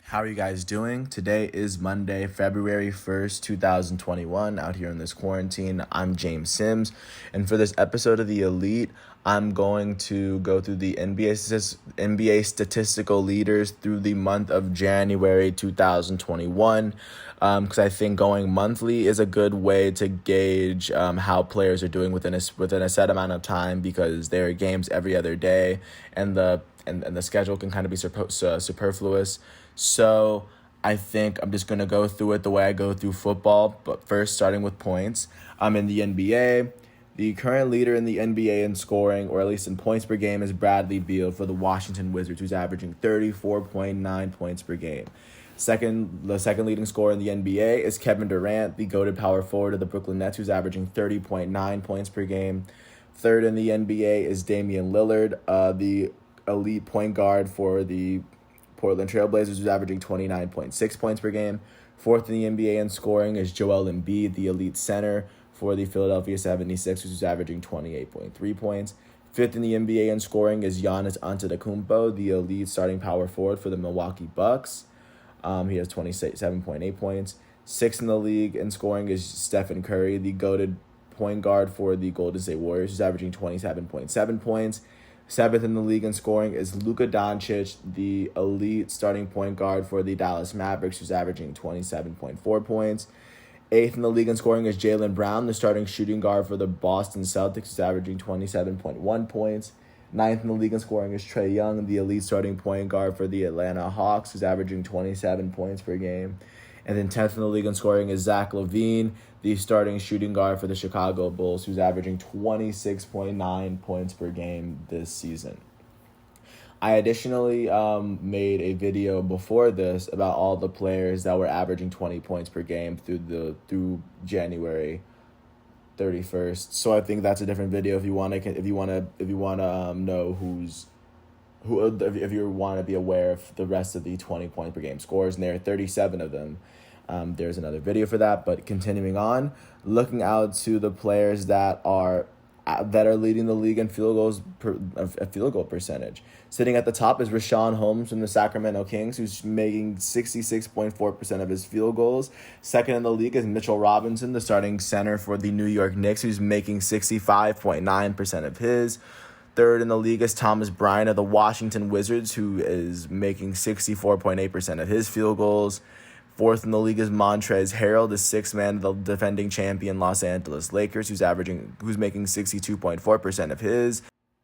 How are you guys doing? Today is Monday, February 1st, 2021. Out here in this quarantine, I'm James Sims. And for this episode of The Elite, I'm going to go through the NBA statistical leaders through the month of January 2021. Because I think going monthly is a good way to gauge how players are doing within a set amount of time, because there are games every other day, and the schedule can kind of be superfluous. So I think I'm just going to go through it the way I go through football, but first starting with points. I'm in the NBA. The current leader in the NBA in scoring, or at least in points per game, is Bradley Beal for the Washington Wizards, who's averaging 34.9 points per game. The second leading scorer in the NBA is Kevin Durant, the goated power forward of the Brooklyn Nets, who's averaging 30.9 points per game. Third in the NBA is Damian Lillard, the elite point guard for the Portland Trailblazers, who's averaging 29.6 points per game. Fourth in the NBA in scoring is Joel Embiid, the elite center for the Philadelphia 76ers, who's averaging 28.3 points. Fifth in the NBA in scoring is Giannis Antetokounmpo, the elite starting power forward for the Milwaukee Bucks. He has 27.8 points. Sixth in the league in scoring is Stephen Curry, the goated point guard for the Golden State Warriors, who's averaging 27.7 points. Seventh in the league in scoring is Luka Doncic, the elite starting point guard for the Dallas Mavericks, who's averaging 27.4 points. Eighth in the league in scoring is Jaylen Brown, the starting shooting guard for the Boston Celtics, who's averaging 27.1 points. Ninth in the league in scoring is Trae Young, the elite starting point guard for the Atlanta Hawks, who's averaging 27 points per game. And then 10th in the league in scoring is Zach LaVine, the starting shooting guard for the Chicago Bulls, who's averaging 26.9 points per game this season. I additionally made a video before this about all the players that were averaging 20 points per game through January 31st. So I think that's a different video if you want to know if you want to be aware of the rest of the 20 point per game scores, and there are 37 of them. There's another video for that. But continuing on, looking out to the players that are leading the league in field goal percentage. Sitting at the top is Rashawn Holmes from the Sacramento Kings, who's making 66.4% of his field goals. Second in the league is Mitchell Robinson, the starting center for the New York Knicks, who's making 65.9% of his. Third in the league is Thomas Bryant of the Washington Wizards, who is making 64.8% of his field goals. Fourth in the league is Montrezl Harrell, the sixth man of the defending champion Los Angeles Lakers, who's making 62.4% of his.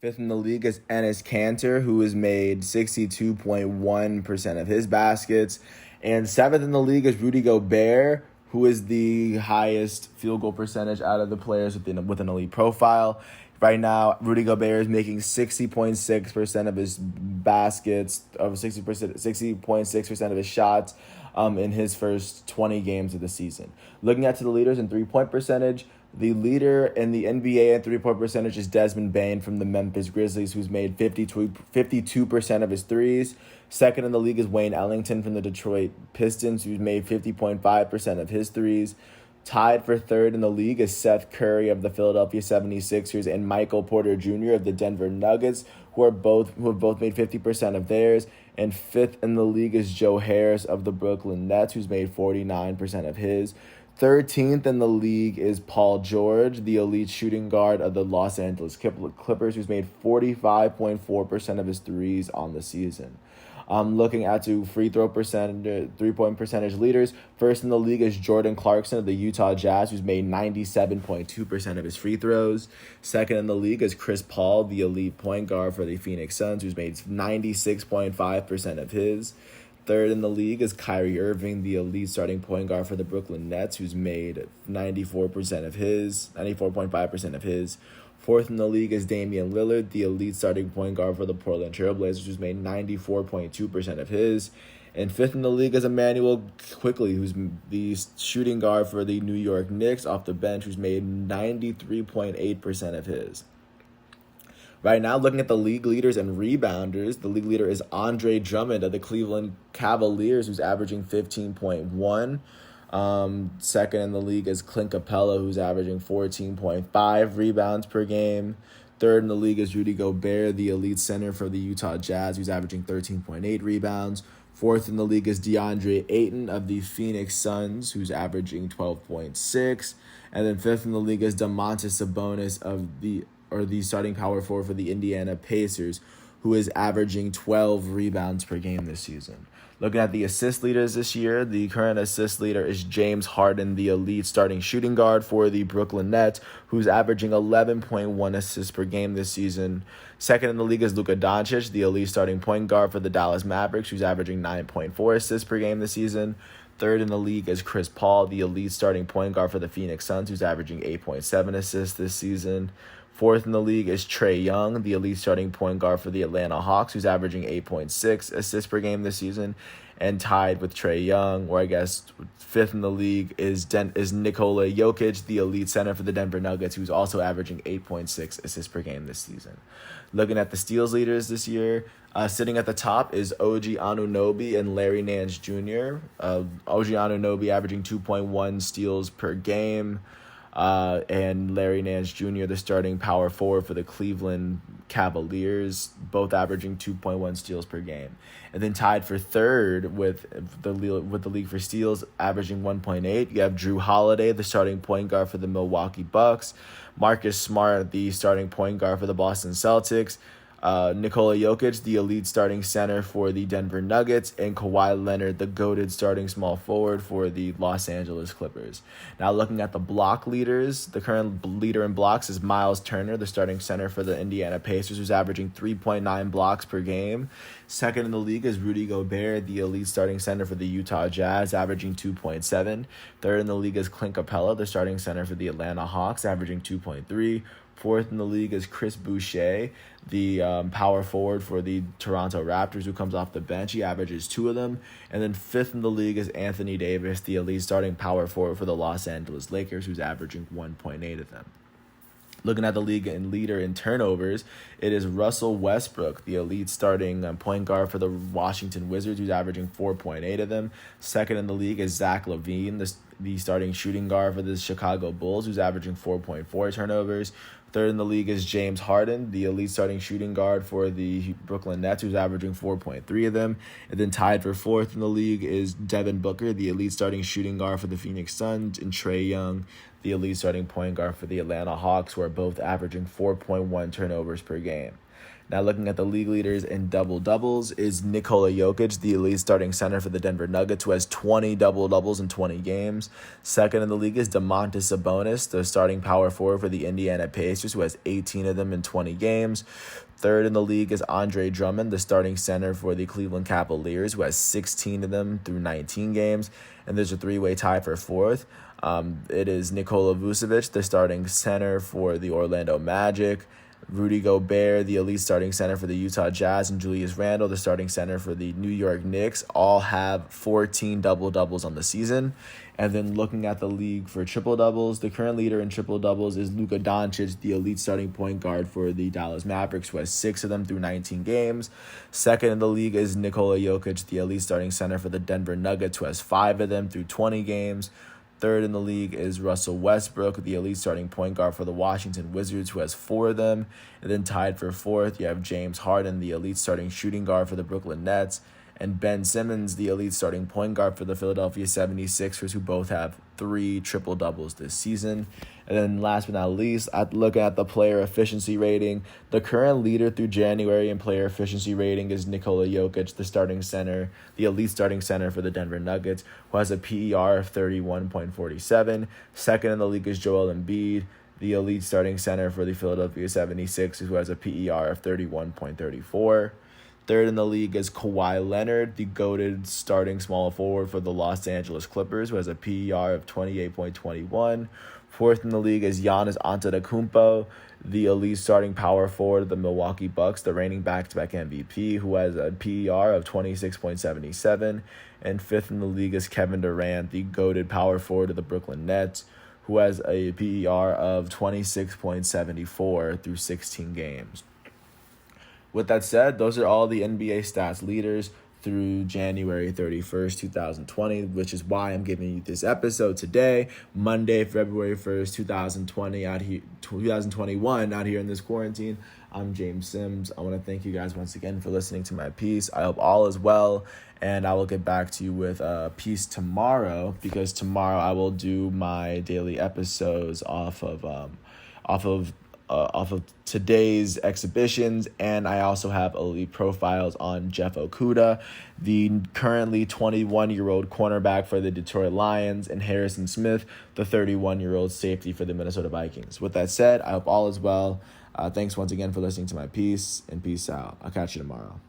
Fifth in the league is Enes Kanter, who has made 62.1% of his baskets. And seventh in the league is Rudy Gobert, who is the highest field goal percentage out of the players with an elite profile. Right now, Rudy Gobert is making 60.6% of his baskets, of 60.6% of his shots in his first 20 games of the season. Looking at the leaders in three-point percentage, the leader in the NBA in three-point percentage is Desmond Bane from the Memphis Grizzlies, who's made 52% of his threes. Second in the league is Wayne Ellington from the Detroit Pistons, who's made 50.5% of his threes. Tied for third in the league is Seth Curry of the Philadelphia 76ers and Michael Porter Jr. of the Denver Nuggets, who have both made 50% of theirs. And fifth in the league is Joe Harris of the Brooklyn Nets, who's made 49% of his. 13th in the league is Paul George, the elite shooting guard of the Los Angeles Clippers, who's made 45.4% of his threes on the season. Looking at three-point percentage leaders. First in the league is Jordan Clarkson of the Utah Jazz, who's made 97.2% of his free throws. Second in the league is Chris Paul, the elite point guard for the Phoenix Suns, who's made 96.5% of his. Third in the league is Kyrie Irving, the elite starting point guard for the Brooklyn Nets, who's made 94.5% of his. Fourth in the league is Damian Lillard, the elite starting point guard for the Portland Trailblazers, who's made 94.2% of his. And fifth in the league is Emmanuel Quickley, who's the shooting guard for the New York Knicks off the bench, who's made 93.8% of his. Right now, looking at the league leaders and rebounders, the league leader is Andre Drummond of the Cleveland Cavaliers, who's averaging 15.1. Second in the league is Clint Capella, who's averaging 14.5 rebounds per game. Third in the league is Rudy Gobert, the elite center for the Utah Jazz, who's averaging 13.8 rebounds. Fourth in the league is DeAndre Ayton of the Phoenix Suns, who's averaging 12.6. And then fifth in the league is Domantas Sabonis of the starting power forward for the Indiana Pacers, who is averaging 12 rebounds per game this season. Looking at the assist leaders this year, the current assist leader is James Harden, the elite starting shooting guard for the Brooklyn Nets, who's averaging 11.1 assists per game this season. Second in the league is Luka Doncic, the elite starting point guard for the Dallas Mavericks, who's averaging 9.4 assists per game this season. Third in the league is Chris Paul, the elite starting point guard for the Phoenix Suns, who's averaging 8.7 assists this season. Fourth in the league is Trae Young, the elite starting point guard for the Atlanta Hawks, who's averaging 8.6 assists per game this season. And tied with Trae Young, or I guess fifth in the league, is Nikola Jokic, the elite center for the Denver Nuggets, who's also averaging 8.6 assists per game this season. Looking at the steals leaders this year, sitting at the top is OG Anunoby and Larry Nance Jr. OG Anunoby averaging 2.1 steals per game. And Larry Nance Jr., the starting power forward for the Cleveland Cavaliers, both averaging 2.1 steals per game. And then tied for third with the league for steals, averaging 1.8. You have Drew Holiday, the starting point guard for the Milwaukee Bucks. Marcus Smart, the starting point guard for the Boston Celtics. Nikola Jokic, the elite starting center for the Denver Nuggets, and Kawhi Leonard, the goated starting small forward for the Los Angeles Clippers. Now looking at the block leaders, the current leader in blocks is Miles Turner, the starting center for the Indiana Pacers, who's averaging 3.9 blocks per game. Second in the league is Rudy Gobert, the elite starting center for the Utah Jazz, averaging 2.7. Third in the league is Clint Capella, the starting center for the Atlanta Hawks, averaging 2.3. Fourth in the league is Chris Boucher, the power forward for the Toronto Raptors, who comes off the bench. He averages 2 of them. And then fifth in the league is Anthony Davis, the elite starting power forward for the Los Angeles Lakers, who's averaging 1.8 of them. Looking at the league and leader in turnovers, it is Russell Westbrook, the elite starting point guard for the Washington Wizards, who's averaging 4.8 of them. Second in the league is Zach LaVine, the starting shooting guard for the Chicago Bulls, who's averaging 4.4 turnovers. Third in the league is James Harden, the elite starting shooting guard for the Brooklyn Nets, who's averaging 4.3 of them. And then tied for fourth in the league is Devin Booker, the elite starting shooting guard for the Phoenix Suns, and Trae Young, the elite starting point guard for the Atlanta Hawks, who are both averaging 4.1 turnovers per game. Now looking at the league leaders in double-doubles is Nikola Jokic, the elite starting center for the Denver Nuggets, who has 20 double-doubles in 20 games. Second in the league is Domantas Sabonis, the starting power forward for the Indiana Pacers, who has 18 of them in 20 games. Third in the league is Andre Drummond, the starting center for the Cleveland Cavaliers, who has 16 of them through 19 games. And there's a three-way tie for fourth. It is Nikola Vucevic, the starting center for the Orlando Magic. Rudy Gobert, the elite starting center for the Utah Jazz, and Julius Randle, the starting center for the New York Knicks, all have 14 double-doubles on the season. And then looking at the league for triple-doubles, the current leader in triple-doubles is Luka Doncic, the elite starting point guard for the Dallas Mavericks, who has 6 of them through 19 games. Second in the league is Nikola Jokic, the elite starting center for the Denver Nuggets, who has 5 of them through 20 games. Third in the league is Russell Westbrook, the elite starting point guard for the Washington Wizards, who has 4 of them. And then tied for fourth, you have James Harden, the elite starting shooting guard for the Brooklyn Nets, and Ben Simmons, the elite starting point guard for the Philadelphia 76ers, who both have 3 triple-doubles this season. And then last but not least, looking at the player efficiency rating, the current leader through January in player efficiency rating is Nikola Jokic, the elite starting center for the Denver Nuggets, who has a PER of 31.47. Second in the league is Joel Embiid, the elite starting center for the Philadelphia 76ers, who has a PER of 31.34. Third in the league is Kawhi Leonard, the goated starting small forward for the Los Angeles Clippers, who has a PER of 28.21. Fourth in the league is Giannis Antetokounmpo, the elite starting power forward of the Milwaukee Bucks, the reigning back-to-back MVP, who has a PER of 26.77. And fifth in the league is Kevin Durant, the goated power forward of the Brooklyn Nets, who has a PER of 26.74 through 16 games. With that said, those are all the NBA stats leaders through January 31st, 2020, which is why I'm giving you this episode today, Monday, February 1st, 2021, out here in this quarantine. I'm James Sims. I want to thank you guys once again for listening to my piece. I hope all is well, and I will get back to you with a piece tomorrow, because tomorrow I will do my daily episodes off of today's exhibitions, and I also have elite profiles on Jeff Okudah, the currently 21-year-old cornerback for the Detroit Lions, and Harrison Smith, the 31-year-old safety for the Minnesota Vikings. With that said, I hope all is well. Thanks once again for listening to my piece, and peace out. I'll catch you tomorrow.